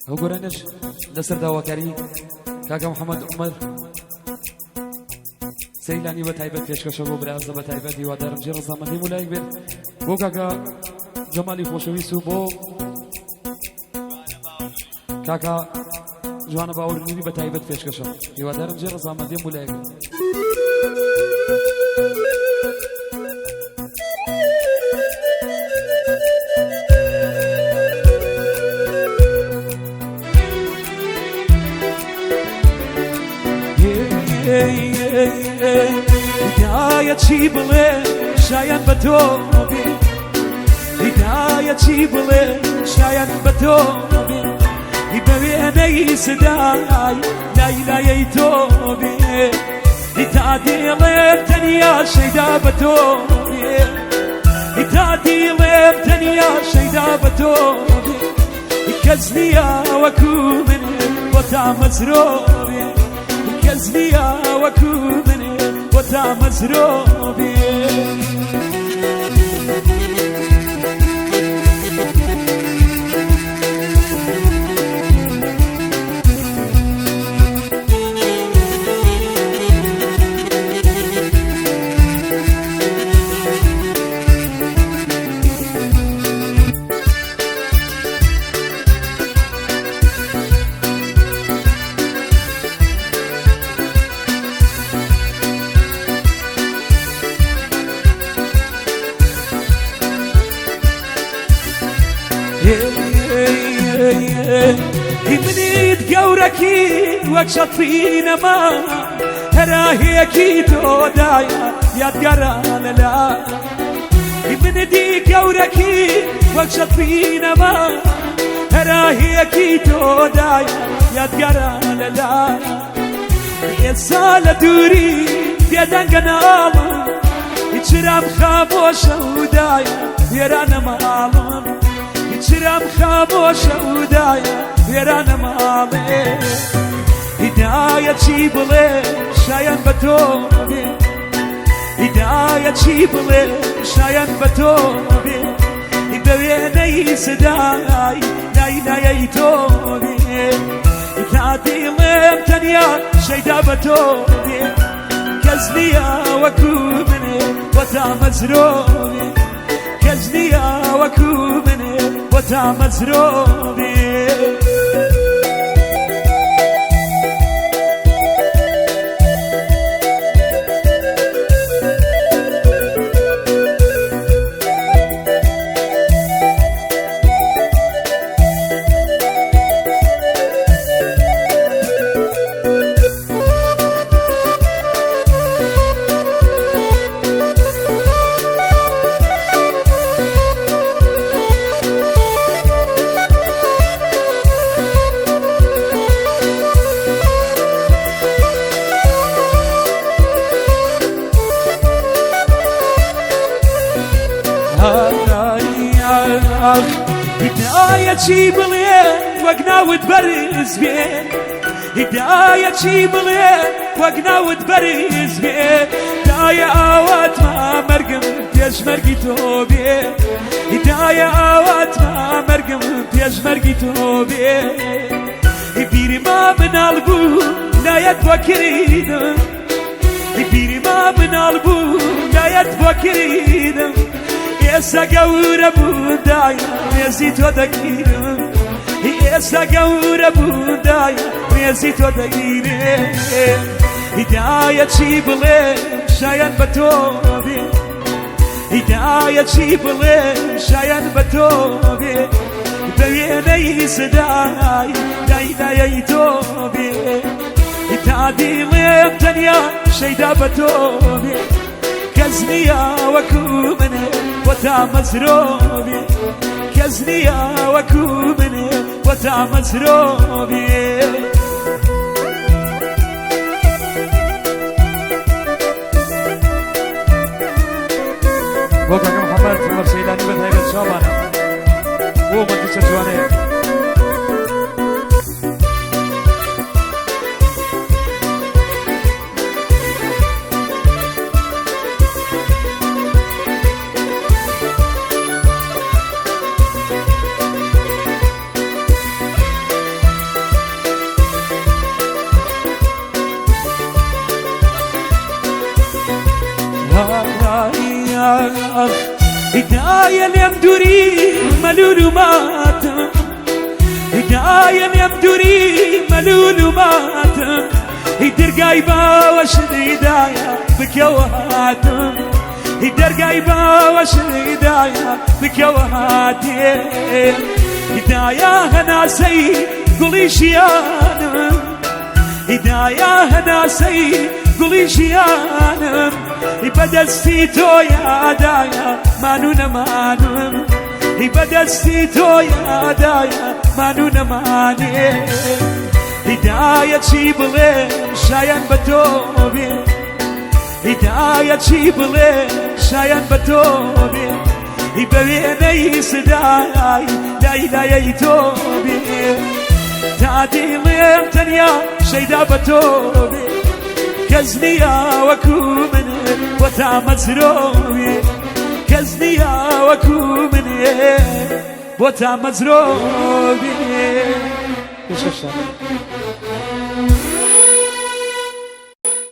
هو گۆرانش لەسەر داواکاری کاکە محەممەد عومەر سەیلانی بە تایبەت پێشکەشە بۆ برازە بە تایبەت هیوادارم جێ ڕزامەندی مولایەک بێت بۆ کاکە جەمالی خۆشەویست و بۆ کاکە جوانە باوەڕنیوی بە تایبەت پێشکەشە هیوادارم جێ ڕزامەندی مولایەک بێت. هدایە چی بڵێ شایەن بە تۆ بێ هدایە چی بڵێ شایەن بە تۆ بێ بە وێنەی سدای لایلایەی تۆ بێ تا دیڵێم تەنیا شەیدا بە تۆ بێ تا دیڵێم تەنیا شەیدا بە تۆ بێ کەس نییە وەکو من بۆ تا مەزرۆبێ کەس نییە وەکو منێ بۆ تا مەزرۆبێ. منیت گەورەکی وەک شەترینەما هەراهەیەکی تۆدایە یادگارە لەلا منیتی گەورەکی وەک شەترینەما هەراهەیەکی تۆدایە یادگارە لەلا ئێستا لە دووری بێدەنگە ناڵم هیچرام خامۆشە ودایە وێرانە ماڵم چرام خامۆشە ودایە وێرانە ماڵێ هدایە چی بڵێ شایەن بە تۆ بێ هدایە چی بڵێ شایەن بە تۆ بێ بە وێنەی سدای لایلایەی تۆ بێ تا دیڵێم تەنیا شەیدا بە تۆ بێ کەس نییە وەکو منێ بۆ تا مەزرۆبێ کەس نییە وەکو منێ بۆ تا مەزرۆبێ. هدایە چی بڵێ وەک ناوت بەرز بێ هدایە چی بڵێ وەک ناوت بەرز بێ هدایە ئاواتما مەرگم پێش مەرگی تۆ بێ هدایە ئاواتما مەرگم پێش مەرگی تۆ بێ بیرما مناڵ بوو لایەت بۆ کردم بیرما مناڵ بوو لایەت بۆ کردم ئێستا گەورە بوودایە وێزی تۆ دەگیرم ئێستا گەورە بوودایە وێزی تۆ دەگیرێ هدایە چی بڵێ شایەن بە تۆ بێ هدایە چی بڵێ شایەن بە تۆ بێ بە وێنەی سدای لایلایەی تۆ بێ تا دیڵێم تەنیا شەیدا بە تۆ بێ کەس نییە وەکو منێ بۆ تا مەزرۆبێ کەس نییە وەکو منێ بۆ تا مەزرۆبێ. بۆ کاکە محەممەد عومەر سەیلانی بە تایبەت شابانە بۆ مەدرسە جوانەیە. هدايا اليمدوري ملول وماتم هدايا اليمدوري ملول وماتم يدر قايبة وشد هدايا بكواتم يدر قايبة وشد هدايا بكواتم هدايا هنا سي قولي شيانم هدايا هنا سي قولي شيانم بدستيتو يا دايا مانونا مانم بدستيتو يا دايا مانونا ماني هدايا تشيبلي شاين بتوبي هدايا تشيبلي شاين بتوبي يبويني صداي لا لا يتوبي تعدي لين تنيا شيدا بتوبي كزنيا وكومن بوتا مزروبي كزنيا وكومن بوتا مزروبي ايش الشعر